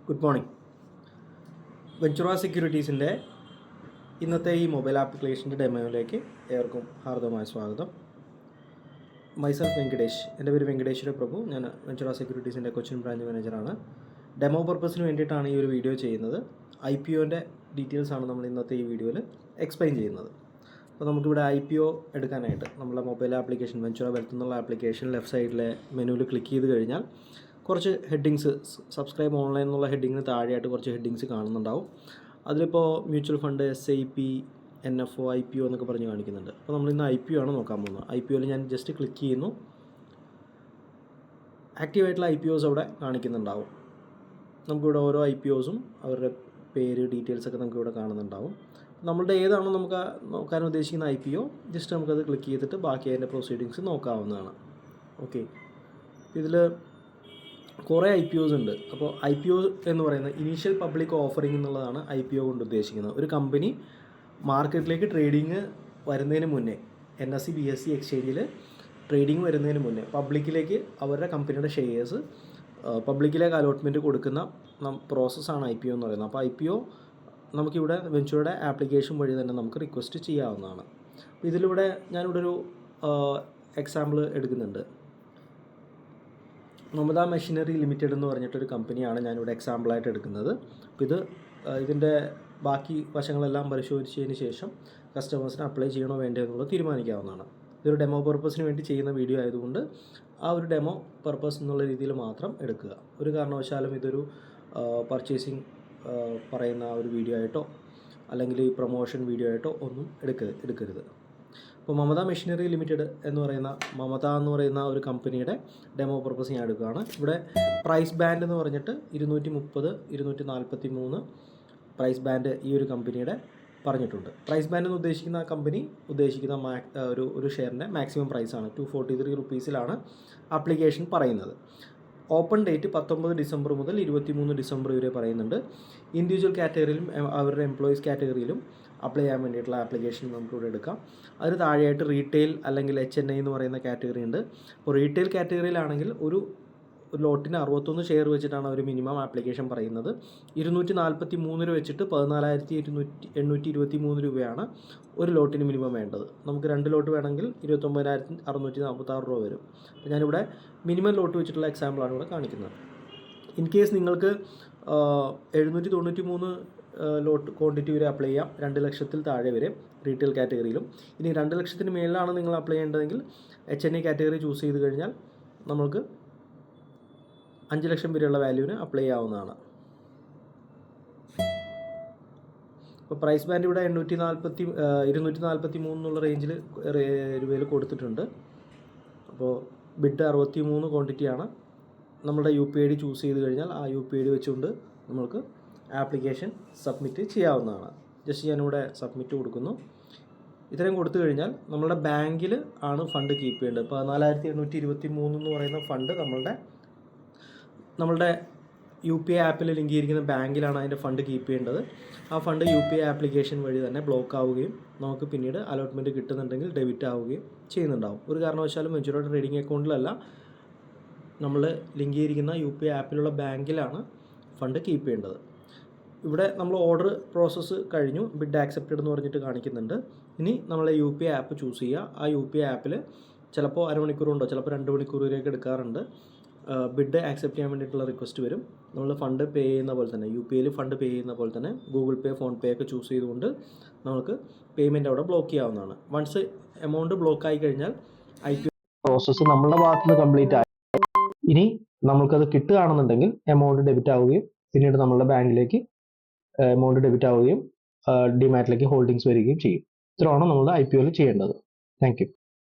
Good morning. Ventura സെക്യൂരിറ്റീസിൻ്റെ ഇന്നത്തെ ഈ mobile ആപ്ലിക്കേഷൻ്റെ ഡെമോയിലേക്ക് ഏവർക്കും ഹാർദവമായ സ്വാഗതം. മൈസെൽഫ് വെങ്കടേഷ്, എൻ്റെ പേര് വെങ്കടേശ്വര പ്രഭു. ഞാൻ വെഞ്ചുറ സെക്യൂരിറ്റീസിൻ്റെ കൊച്ചിൻ ബ്രാഞ്ച് മാനേജറാണ്. ഡെമോ പർപ്പസിന് വേണ്ടിയിട്ടാണ് ഈ ഒരു വീഡിയോ ചെയ്യുന്നത്. IPOൻ്റെ ഡീറ്റെയിൽസാണ് നമ്മൾ ഇന്നത്തെ ഈ വീഡിയോയിൽ എക്സ്പ്ലെയിൻ ചെയ്യുന്നത്. അപ്പോൾ നമുക്കിവിടെ IPO എടുക്കാനായിട്ട് നമ്മളെ മൊബൈൽ ആപ്ലിക്കേഷൻ വെഞ്ചുറ വെൽത്ത് എന്നുള്ള ആപ്ലിക്കേഷൻ ലെഫ്റ്റ് സൈഡിലെ മെനുവിൽ ക്ലിക്ക് ചെയ്ത് കഴിഞ്ഞാൽ കുറച്ച് ഹെഡിങ്സ്, സബ്സ്ക്രൈബ് ഓൺലൈൻ എന്നുള്ള ഹെഡിങ്ങിന് താഴെയായിട്ട് കുറച്ച് ഹെഡിങ്സ് കാണുന്നുണ്ടാവും. അതിലിപ്പോൾ mutual fund, SIP, NFO, IPO എന്നൊക്കെ പറഞ്ഞ് കാണിക്കുന്നുണ്ട്. അപ്പോൾ നമ്മൾ ഇന്ന് IPO ആണ് നോക്കാൻ പോകുന്നത്. IPOയിൽ ഞാൻ ജസ്റ്റ് ക്ലിക്ക് ചെയ്യുന്നു. ആക്റ്റീവായിട്ടുള്ള IPOs അവിടെ കാണിക്കുന്നുണ്ടാവും. നമുക്കിവിടെ ഓരോ IPOസും അവരുടെ പേര്, ഡീറ്റെയിൽസൊക്കെ നമുക്കിവിടെ കാണുന്നുണ്ടാവും. നമ്മളുടെ ഏതാണോ നമുക്ക് നോക്കാൻ ഉദ്ദേശിക്കുന്ന IPO, ജസ്റ്റ് നമുക്കത് ക്ലിക്ക് ചെയ്തിട്ട് ബാക്കി അതിൻ്റെ പ്രൊസീഡിങ്സ് നോക്കാവുന്നതാണ്. ഓക്കെ, ഇതിൽ കുറേ IPOs ഉണ്ട്. അപ്പോൾ IPO എന്ന് പറയുന്നത് ഇനീഷ്യൽ പബ്ലിക് ഓഫറിംഗ് എന്നുള്ളതാണ് IPO കൊണ്ട് ഉദ്ദേശിക്കുന്നത്. ഒരു കമ്പനി മാർക്കറ്റിലേക്ക് ട്രേഡിങ് വരുന്നതിന് മുന്നേ, NSE BSE എക്സ്ചേഞ്ചിൽ ട്രേഡിങ് വരുന്നതിന് മുന്നേ പബ്ലിക്കിലേക്ക് അവരുടെ കമ്പനിയുടെ ഷെയർസ് പബ്ലിക്കിലേക്ക് അലോട്ട്മെൻറ്റ് കൊടുക്കുന്ന പ്രോസസ്സാണ് IPO എന്ന് പറയുന്നത്. അപ്പോൾ IPO നമുക്കിവിടെ വെഞ്ചുറയുടെ ആപ്ലിക്കേഷൻ വഴി തന്നെ നമുക്ക് റിക്വസ്റ്റ് ചെയ്യാവുന്നതാണ്. ഇതിലൂടെ ഞാനിവിടെ ഒരു എക്സാമ്പിൾ എടുക്കുന്നുണ്ട്. മമത മെഷീനറി ലിമിറ്റഡ് എന്ന് പറഞ്ഞിട്ടൊരു കമ്പനിയാണ് ഞാനിവിടെ എക്സാമ്പിളായിട്ട് എടുക്കുന്നത്. അപ്പോൾ ഇതിൻ്റെ ബാക്കി വശങ്ങളെല്ലാം പരിശോധിച്ചതിന് ശേഷം കസ്റ്റമേഴ്സിന് അപ്ലൈ ചെയ്യണോ വേണ്ടോ എന്നുള്ളത് തീരുമാനിക്കാവുന്നതാണ്. ഇതൊരു ഡെമോ പർപ്പസിന് വേണ്ടി ചെയ്യുന്ന വീഡിയോ ആയതുകൊണ്ട് ആ ഒരു ഡെമോ പർപ്പസ് എന്നുള്ള രീതിയിൽ മാത്രം എടുക്കുക. ഒരു കാരണവശാലും ഇതൊരു പർച്ചേസിങ് പറയുന്ന ഒരു വീഡിയോ ആയിട്ടോ അല്ലെങ്കിൽ പ്രൊമോഷൻ വീഡിയോ ആയിട്ടോ ഒന്നും എടുക്കരുത്. അപ്പോൾ മമത മെഷീനറി ലിമിറ്റഡ് എന്ന് പറയുന്ന ഒരു കമ്പനിയുടെ ഡെമോ പർപ്പസ് ഞാൻ എടുക്കുകയാണ്. ഇവിടെ പ്രൈസ് ബാൻഡ് എന്ന് പറഞ്ഞിട്ട് 230, 243 പ്രൈസ് ബാൻഡ് ഈ ഒരു കമ്പനിയുടെ പറഞ്ഞിട്ടുണ്ട്. പ്രൈസ് ബാൻഡ് എന്ന് ഉദ്ദേശിക്കുന്ന കമ്പനി ഉദ്ദേശിക്കുന്ന ഒരു ഷെയറിൻ്റെ മാക്സിമം പ്രൈസാണ്. 243 റുപ്പീസിലാണ് ആപ്ലിക്കേഷൻ പറയുന്നത്. ഓപ്പൺ ഡേറ്റ് 19 ഡിസംബർ മുതൽ 23 ഡിസംബർ വരെ പറയുന്നുണ്ട്. ഇൻഡിവിജ്വൽ കാറ്റഗറിയിലും അവരുടെ എംപ്ലോയീസ് കാറ്റഗറിയിലും അപ്ലൈ ചെയ്യാൻ വേണ്ടിയിട്ടുള്ള ആപ്ലിക്കേഷൻ നമുക്കിവിടെ എടുക്കാം. അതിന് താഴെയായിട്ട് റീറ്റെയിൽ അല്ലെങ്കിൽ HNI എന്ന് പറയുന്ന കാറ്റഗറി ഉണ്ട്. അപ്പോൾ റീറ്റെയിൽ കാറ്റഗറിയിലാണെങ്കിൽ ഒരു ലോട്ടിന് 61 ഷെയർ വെച്ചിട്ടാണ് അവർ മിനിമം ആപ്ലിക്കേഷൻ പറയുന്നത്. 243 വെച്ചിട്ട് 14,823 രൂപയാണ് ഒരു ലോട്ടിന് മിനിമം വേണ്ടത്. നമുക്ക് 2 ലോട്ട് വേണമെങ്കിൽ 29,646 രൂപ വരും. അപ്പോൾ ഞാനിവിടെ മിനിമം ലോട്ട് വെച്ചിട്ടുള്ള എക്സാമ്പിളാണ് ഇവിടെ കാണിക്കുന്നത്. ഇൻ കേസ് നിങ്ങൾക്ക് 793 ലോട്ട് ക്വാണ്ടിറ്റി വരെ അപ്ലൈ ചെയ്യാം, 2 ലക്ഷത്തിൽ താഴെ വരെ റീറ്റെയിൽ കാറ്റഗറിയിലും. ഇനി 2 ലക്ഷത്തിന് മേളിലാണ് നിങ്ങൾ അപ്ലൈ ചെയ്യേണ്ടതെങ്കിൽ HNI കാറ്റഗറി ചൂസ് ചെയ്ത് കഴിഞ്ഞാൽ നമുക്ക് 5 ലക്ഷം വരെയുള്ള വാല്യൂവിന് അപ്ലൈ ചെയ്യാവുന്നതാണ്. അപ്പോൾ പ്രൈസ് ബാൻഡ് ഇവിടെ 243 എന്നുള്ള റേഞ്ചിൽ രൂപയിൽ കൊടുത്തിട്ടുണ്ട്. അപ്പോൾ ബിഡ് 63 ക്വാണ്ടിറ്റിയാണ്. നമ്മുടെ UPID ചൂസ് ചെയ്ത് കഴിഞ്ഞാൽ ആ UPID വെച്ചുകൊണ്ട് നമുക്ക് ആപ്ലിക്കേഷൻ സബ്മിറ്റ് ചെയ്യാവുന്നതാണ്. ജസ്റ്റ് ഞാനിവിടെ സബ്മിറ്റ് കൊടുക്കുന്നു. ഇത്രയും കൊടുത്തു കഴിഞ്ഞാൽ നമ്മളുടെ ബാങ്കിൽ ആണ് ഫണ്ട് കീപ്പ് ചെയ്യേണ്ടത്. 14,823 എന്ന് പറയുന്ന ഫണ്ട് നമ്മളുടെ UPI ആപ്പിൽ ലിങ്ക് ചെയ്തിരിക്കുന്ന ബാങ്കിലാണ് അതിൻ്റെ ഫണ്ട് കീപ്പ് ചെയ്യേണ്ടത്. ആ ഫണ്ട് UPI ആപ്ലിക്കേഷൻ വഴി തന്നെ ബ്ലോക്ക് ആവുകയും നമുക്ക് പിന്നീട് അലോട്ട്മെൻറ്റ് കിട്ടുന്നുണ്ടെങ്കിൽ ഡെബിറ്റ് ആവുകയും ചെയ്യുന്നുണ്ടാവും. ഒരു കാരണവശാലും വെഞ്ചുറ ട്രേഡിംഗ് അക്കൗണ്ടിലല്ല, നമ്മൾ ലിങ്ക് ചെയ്തിരിക്കുന്ന UPI ആപ്പിലുള്ള ബാങ്കിലാണ് ഫണ്ട് കീപ്പ് ചെയ്യേണ്ടത്. ഇവിടെ നമ്മൾ ഓർഡർ പ്രോസസ്സ് കഴിഞ്ഞു. ബിഡ് ആക്സെപ്റ്റഡ് എന്ന് പറഞ്ഞിട്ട് കാണിക്കുന്നുണ്ട്. ഇനി നമ്മളെ UPI ആപ്പ് ചൂസ് ചെയ്യുക. ആ UPI ആപ്പിൽ ചിലപ്പോൾ അരമണിക്കൂറുണ്ടോ, ചിലപ്പോൾ 2 മണിക്കൂർ വരെയൊക്കെ എടുക്കാറുണ്ട്. ബിഡ് ആക്സെപ്റ്റ് ചെയ്യാൻ വേണ്ടിയിട്ടുള്ള റിക്വസ്റ്റ് വരും. നമ്മൾ ഫണ്ട് പേ ചെയ്യുന്ന പോലെ തന്നെ UPIയിൽ ഫണ്ട് പേ ചെയ്യുന്ന പോലെ തന്നെ ഗൂഗിൾ പേ, ഫോൺ പേ ഒക്കെ ചൂസ് ചെയ്തുകൊണ്ട് നമുക്ക് പേയ്മെൻറ്റ് അവിടെ ബ്ലോക്ക് ചെയ്യാവുന്നതാണ്. വൺസ് എമൗണ്ട് ബ്ലോക്ക് ആയി കഴിഞ്ഞാൽ IPO പ്രോസസ്സ് നമ്മളുടെ ഭാഗത്ത് നിന്ന് കംപ്ലീറ്റ് ആയി. ഇനി നമുക്കത് കിട്ടുകയാണെന്നുണ്ടെങ്കിൽ എമൗണ്ട് ഡെബിറ്റ് ആവുകയും പിന്നീട് നമ്മളുടെ ബാങ്കിലേക്ക് എമൗണ്ട് ഡെബിറ്റ് ആവുകയും ഡിമാറ്റിലേക്ക് ഹോൾഡിങ്സ് വരികയും ചെയ്യും. ഇത്രയാണ് നമ്മൾ IPOയിൽ ചെയ്യേണ്ടത്. Thank you.